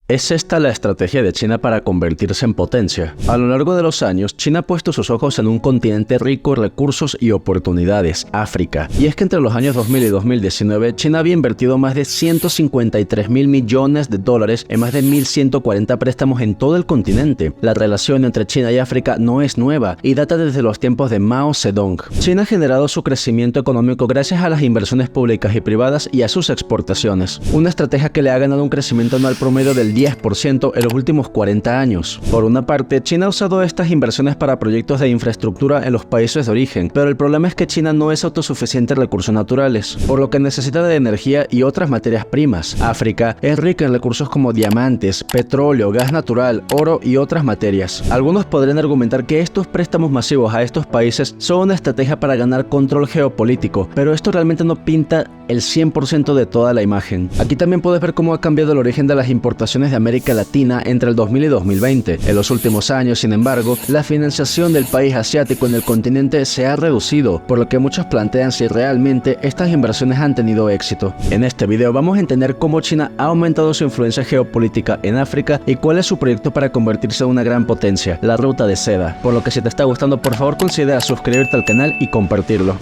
¿Es esta la estrategia de China para convertirse en potencia? A lo largo de los años, China ha puesto sus ojos en un continente rico en recursos y oportunidades, África. Y es que entre los años 2000 y 2019, China había invertido más de 153.000 millones de dólares en más de 1.140 préstamos en todo el continente. La relación entre China y África no es nueva y data desde los tiempos de Mao Zedong. China ha generado su crecimiento económico gracias a las inversiones públicas y privadas y a sus exportaciones. Una estrategia que le ha ganado un crecimiento anual promedio del 10% en los últimos 40 años. Por una parte, China ha usado estas inversiones para proyectos de infraestructura en los países de origen, pero el problema es que China no es autosuficiente en recursos naturales, por lo que necesita de energía y otras materias primas. África es rica en recursos como diamantes, petróleo, gas natural, oro y otras materias. Algunos podrían argumentar que estos préstamos masivos a estos países son una estrategia para ganar control geopolítico, pero esto realmente no pinta el 100% de toda la imagen. Aquí también puedes ver cómo ha cambiado el origen de las importaciones de América Latina entre el 2000 y 2020. En los últimos años, sin embargo, la financiación del país asiático en el continente se ha reducido, por lo que muchos plantean si realmente estas inversiones han tenido éxito. En este video vamos a entender cómo China ha aumentado su influencia geopolítica en África y cuál es su proyecto para convertirse en una gran potencia, la Ruta de Seda. Por lo que si te está gustando, por favor considera suscribirte al canal y compartirlo.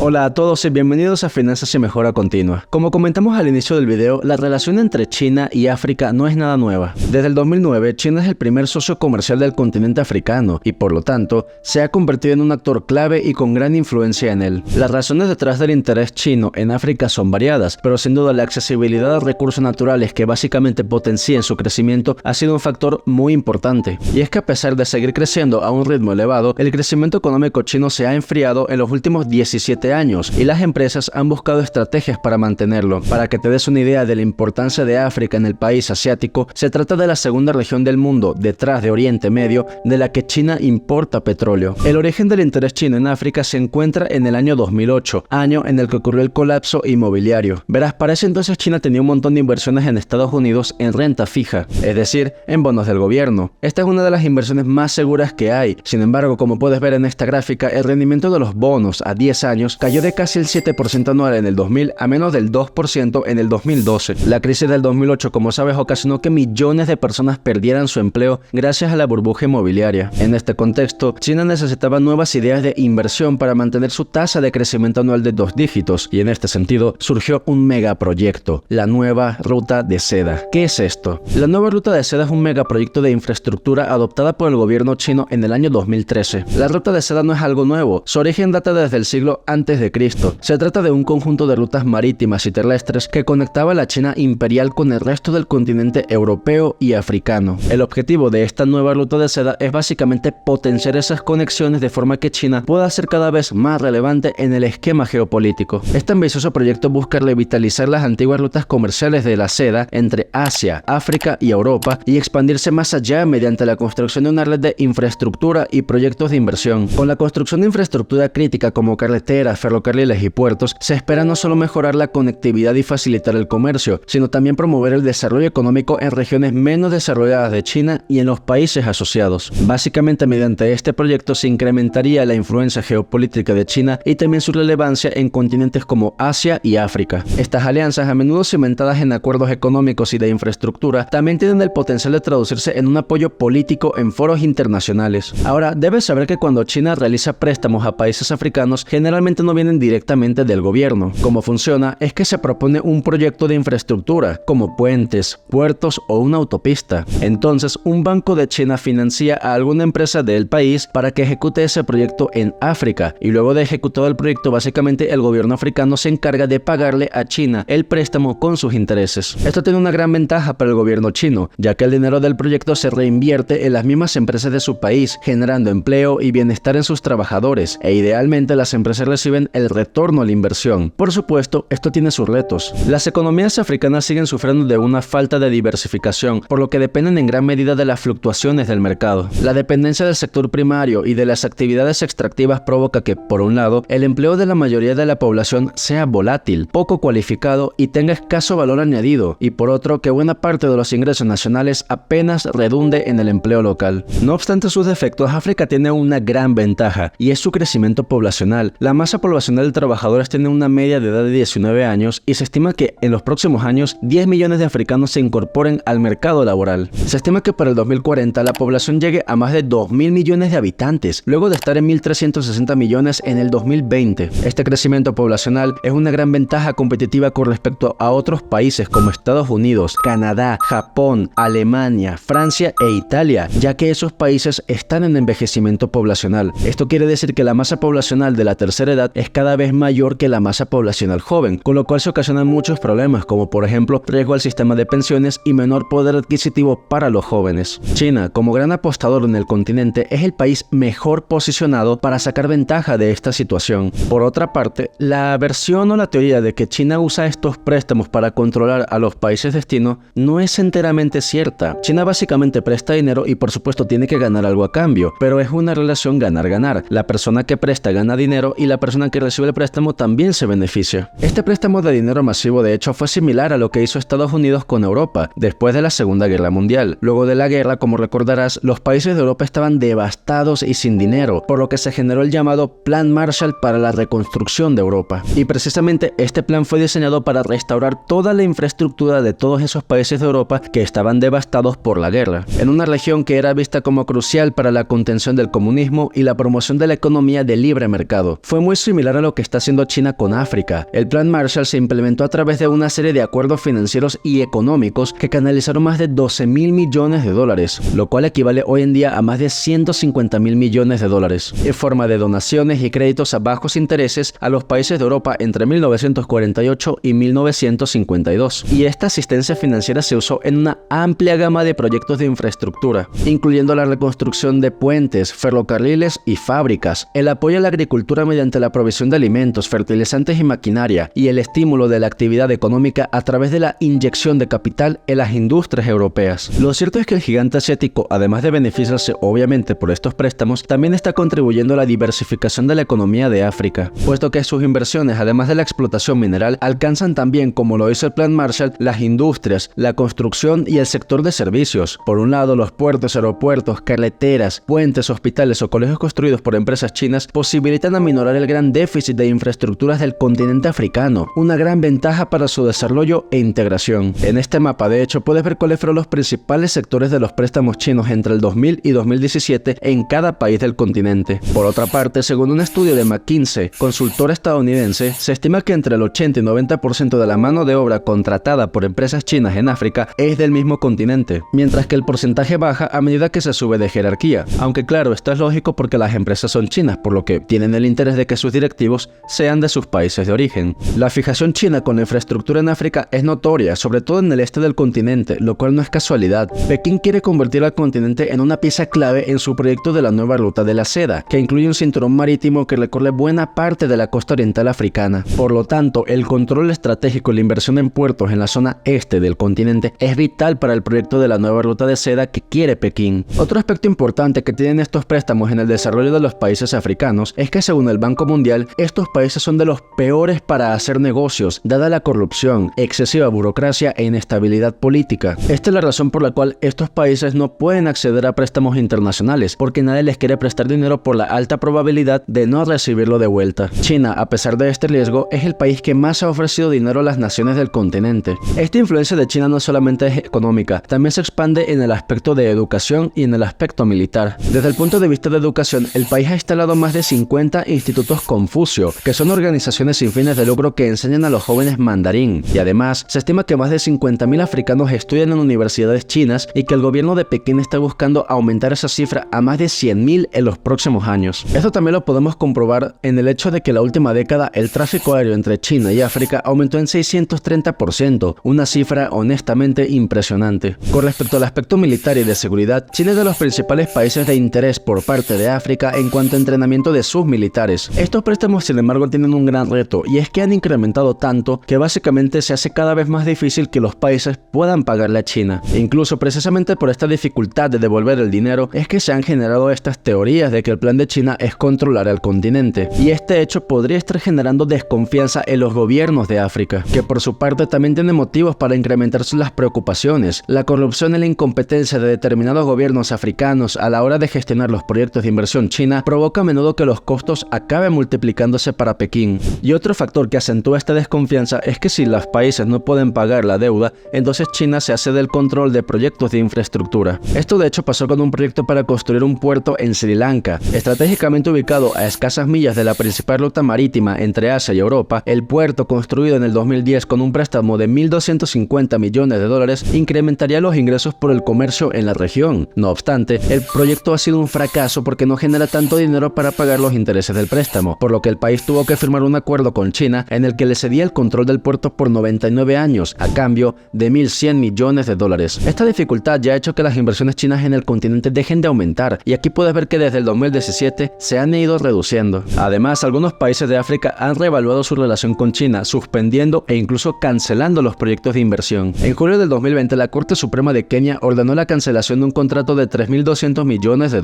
Hola a todos y bienvenidos a Finanzas y Mejora Continua. Como comentamos al inicio del video, la relación entre China y África no es nada nueva. Desde el 2009, China es el primer socio comercial del continente africano y por lo tanto, se ha convertido en un actor clave y con gran influencia en él. Las razones detrás del interés chino en África son variadas, pero sin duda la accesibilidad a recursos naturales que básicamente potencian su crecimiento ha sido un factor muy importante. Y es que a pesar de seguir creciendo a un ritmo elevado, el crecimiento económico chino se ha enfriado en los últimos 17 años y las empresas han buscado estrategias para mantenerlo. Para que te des una idea de la importancia de África en el país asiático, se trata de la segunda región del mundo, detrás de Oriente Medio, de la que China importa petróleo. El origen del interés chino en África se encuentra en el año 2008, año en el que ocurrió el colapso inmobiliario. Verás, para ese entonces China tenía un montón de inversiones en Estados Unidos en renta fija, es decir, en bonos del gobierno. Esta es una de las inversiones más seguras que hay. Sin embargo, como puedes ver en esta gráfica, el rendimiento de los bonos a 10 años cayó de casi el 7% anual en el 2000 a menos del 2% en el 2012. La crisis del 2008, como sabes, ocasionó que millones de personas perdieran su empleo gracias a la burbuja inmobiliaria. En este contexto, China necesitaba nuevas ideas de inversión para mantener su tasa de crecimiento anual de 2 dígitos, y en este sentido surgió un megaproyecto, la nueva Ruta de Seda. ¿Qué es esto? La nueva Ruta de Seda es un megaproyecto de infraestructura adoptada por el gobierno chino en el año 2013. La Ruta de Seda no es algo nuevo, su origen data desde el siglo antes de Cristo. Se trata de un conjunto de rutas marítimas y terrestres que conectaba la China imperial con el resto del continente europeo y africano. El objetivo de esta nueva Ruta de Seda es básicamente potenciar esas conexiones de forma que China pueda ser cada vez más relevante en el esquema geopolítico. Este ambicioso proyecto busca revitalizar las antiguas rutas comerciales de la seda entre Asia, África y Europa y expandirse más allá mediante la construcción de una red de infraestructura y proyectos de inversión. Con la construcción de infraestructura crítica como carreteras, ferrocarriles y puertos, se espera no solo mejorar la conectividad y facilitar el comercio, sino también promover el desarrollo económico en regiones menos desarrolladas de China y en los países asociados. Básicamente, mediante este proyecto se incrementaría la influencia geopolítica de China y también su relevancia en continentes como Asia y África. Estas alianzas, a menudo cimentadas en acuerdos económicos y de infraestructura, también tienen el potencial de traducirse en un apoyo político en foros internacionales. Ahora, debes saber que cuando China realiza préstamos a países africanos, generalmente no vienen directamente del gobierno. Cómo funciona es que se propone un proyecto de infraestructura, como puentes, puertos o una autopista. Entonces, un banco de China financia a alguna empresa del país para que ejecute ese proyecto en África, y luego de ejecutado el proyecto, básicamente el gobierno africano se encarga de pagarle a China el préstamo con sus intereses. Esto tiene una gran ventaja para el gobierno chino, ya que el dinero del proyecto se reinvierte en las mismas empresas de su país, generando empleo y bienestar en sus trabajadores, e idealmente las empresas reciben el retorno a la inversión. Por supuesto, esto tiene sus retos. Las economías africanas siguen sufriendo de una falta de diversificación, por lo que dependen en gran medida de las fluctuaciones del mercado. La dependencia del sector primario y de las actividades extractivas provoca que, por un lado, el empleo de la mayoría de la población sea volátil, poco cualificado y tenga escaso valor añadido, y por otro, que buena parte de los ingresos nacionales apenas redunde en el empleo local. No obstante sus defectos, África tiene una gran ventaja, y es su crecimiento poblacional. La masa poblacional poblacional de trabajadores tiene una media de edad de 19 años y se estima que en los próximos años 10 millones de africanos se incorporen al mercado laboral. Se estima que para el 2040 la población llegue a más de 2.000 millones de habitantes, luego de estar en 1.360 millones en el 2020. Este crecimiento poblacional es una gran ventaja competitiva con respecto a otros países como Estados Unidos, Canadá, Japón, Alemania, Francia e Italia, ya que esos países están en envejecimiento poblacional. Esto quiere decir que la masa poblacional de la tercera edad es cada vez mayor que la masa poblacional joven, con lo cual se ocasionan muchos problemas, como por ejemplo riesgo al sistema de pensiones y menor poder adquisitivo para los jóvenes. China, como gran apostador en el continente, es el país mejor posicionado para sacar ventaja de esta situación. Por otra parte, la versión o la teoría de que China usa estos préstamos para controlar a los países destino no es enteramente cierta. China básicamente presta dinero y por supuesto tiene que ganar algo a cambio, pero es una relación ganar-ganar. La persona que presta gana dinero y la persona que recibe el préstamo también se beneficia. Este préstamo de dinero masivo de hecho fue similar a lo que hizo Estados Unidos con Europa después de la Segunda Guerra Mundial. Luego de la guerra, como recordarás, los países de Europa estaban devastados y sin dinero, por lo que se generó el llamado Plan Marshall para la reconstrucción de Europa. Y precisamente este plan fue diseñado para restaurar toda la infraestructura de todos esos países de Europa que estaban devastados por la guerra, en una región que era vista como crucial para la contención del comunismo y la promoción de la economía de libre mercado. Fue muy similar a lo que está haciendo China con África. El Plan Marshall se implementó a través de una serie de acuerdos financieros y económicos que canalizaron más de 12.000 millones de dólares, lo cual equivale hoy en día a más de 150.000 millones de dólares, en forma de donaciones y créditos a bajos intereses a los países de Europa entre 1948 y 1952. Y esta asistencia financiera se usó en una amplia gama de proyectos de infraestructura, incluyendo la reconstrucción de puentes, ferrocarriles y fábricas, el apoyo a la agricultura mediante la provisión de alimentos, fertilizantes y maquinaria, y el estímulo de la actividad económica a través de la inyección de capital en las industrias europeas. Lo cierto es que el gigante asiático, además de beneficiarse obviamente por estos préstamos, también está contribuyendo a la diversificación de la economía de África, puesto que sus inversiones, además de la explotación mineral, alcanzan también, como lo hizo el Plan Marshall, las industrias, la construcción y el sector de servicios. Por un lado, los puertos, aeropuertos, carreteras, puentes, hospitales o colegios construidos por empresas chinas posibilitan aminorar el gran déficit de infraestructuras del continente africano, una gran ventaja para su desarrollo e integración. En este mapa, de hecho, puedes ver cuáles fueron los principales sectores de los préstamos chinos entre el 2000 y 2017 en cada país del continente. Por otra parte, según un estudio de McKinsey, consultora estadounidense, se estima que entre el 80 y 90% de la mano de obra contratada por empresas chinas en África es del mismo continente, mientras que el porcentaje baja a medida que se sube de jerarquía. Aunque claro, esto es lógico porque las empresas son chinas, por lo que tienen el interés de que sus directivos sean de sus países de origen. La fijación china con la infraestructura en África es notoria, sobre todo en el este del continente, lo cual no es casualidad. Pekín quiere convertir al continente en una pieza clave en su proyecto de la nueva ruta de la seda, que incluye un cinturón marítimo que recorre buena parte de la costa oriental africana. Por lo tanto, el control estratégico y la inversión en puertos en la zona este del continente es vital para el proyecto de la nueva ruta de seda que quiere Pekín. Otro aspecto importante que tienen estos préstamos en el desarrollo de los países africanos es que, según el Banco Mundial, estos países son de los peores para hacer negocios, dada la corrupción, excesiva burocracia e inestabilidad política. Esta es la razón por la cual estos países no pueden acceder a préstamos internacionales, porque nadie les quiere prestar dinero por la alta probabilidad de no recibirlo de vuelta. China, a pesar de este riesgo, es el país que más ha ofrecido dinero a las naciones del continente. Esta influencia de China no solamente es económica, también se expande en el aspecto de educación y en el aspecto militar. Desde el punto de vista de educación, el país ha instalado más de 50 institutos Confucio, que son organizaciones sin fines de lucro que enseñan a los jóvenes mandarín, y además se estima que más de 50.000 africanos estudian en universidades chinas y que el gobierno de Pekín está buscando aumentar esa cifra a más de 100.000 en los próximos años. Esto también lo podemos comprobar en el hecho de que la última década el tráfico aéreo entre China y África aumentó en 630%, una cifra honestamente impresionante. Con respecto al aspecto militar y de seguridad, China es de los principales países de interés por parte de África en cuanto a entrenamiento de sus militares. Estos préstamos, sin embargo, tienen un gran reto, y es que han incrementado tanto que básicamente se hace cada vez más difícil que los países puedan pagarle a China. E incluso precisamente por esta dificultad de devolver el dinero es que se han generado estas teorías de que el plan de China es controlar el continente, y este hecho podría estar generando desconfianza en los gobiernos de África, que por su parte también tienen motivos para incrementar las preocupaciones. La corrupción y la incompetencia de determinados gobiernos africanos a la hora de gestionar los proyectos de inversión china provoca a menudo que los costos acaben multiplicando multiplicándose para Pekín. Y otro factor que acentúa esta desconfianza es que si los países no pueden pagar la deuda, entonces China se hace del control de proyectos de infraestructura. Esto de hecho pasó con un proyecto para construir un puerto en Sri Lanka. Estratégicamente ubicado a escasas millas de la principal ruta marítima entre Asia y Europa, el puerto, construido en el 2010 con un préstamo de $1.250 millones, incrementaría los ingresos por el comercio en la región. No obstante, el proyecto ha sido un fracaso porque no genera tanto dinero para pagar los intereses del préstamo, por lo que el país tuvo que firmar un acuerdo con China en el que le cedía el control del puerto por 99 años, a cambio de $1.100 millones. Esta dificultad ya ha hecho que las inversiones chinas en el continente dejen de aumentar, y aquí puedes ver que desde el 2017 se han ido reduciendo. Además, algunos países de África han reevaluado su relación con China, suspendiendo e incluso cancelando los proyectos de inversión. En julio del 2020, la Corte Suprema de Kenia ordenó la cancelación de un contrato de $3.200 millones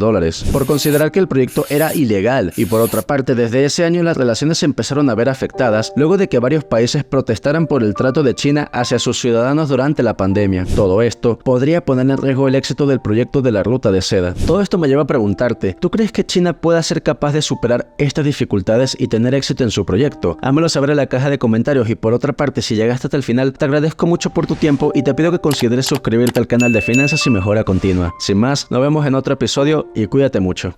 por considerar que el proyecto era ilegal, y por otra parte, desde ese año las relaciones se empezaron a ver afectadas luego de que varios países protestaran por el trato de China hacia sus ciudadanos durante la pandemia. Todo esto podría poner en riesgo el éxito del proyecto de la ruta de seda. Todo esto me lleva a preguntarte, ¿tú crees que China pueda ser capaz de superar estas dificultades y tener éxito en su proyecto? Házmelo saber en la caja de comentarios, y por otra parte, si llegaste hasta el final, te agradezco mucho por tu tiempo y te pido que consideres suscribirte al canal de Finanzas y Mejora Continua. Sin más, nos vemos en otro episodio y cuídate mucho.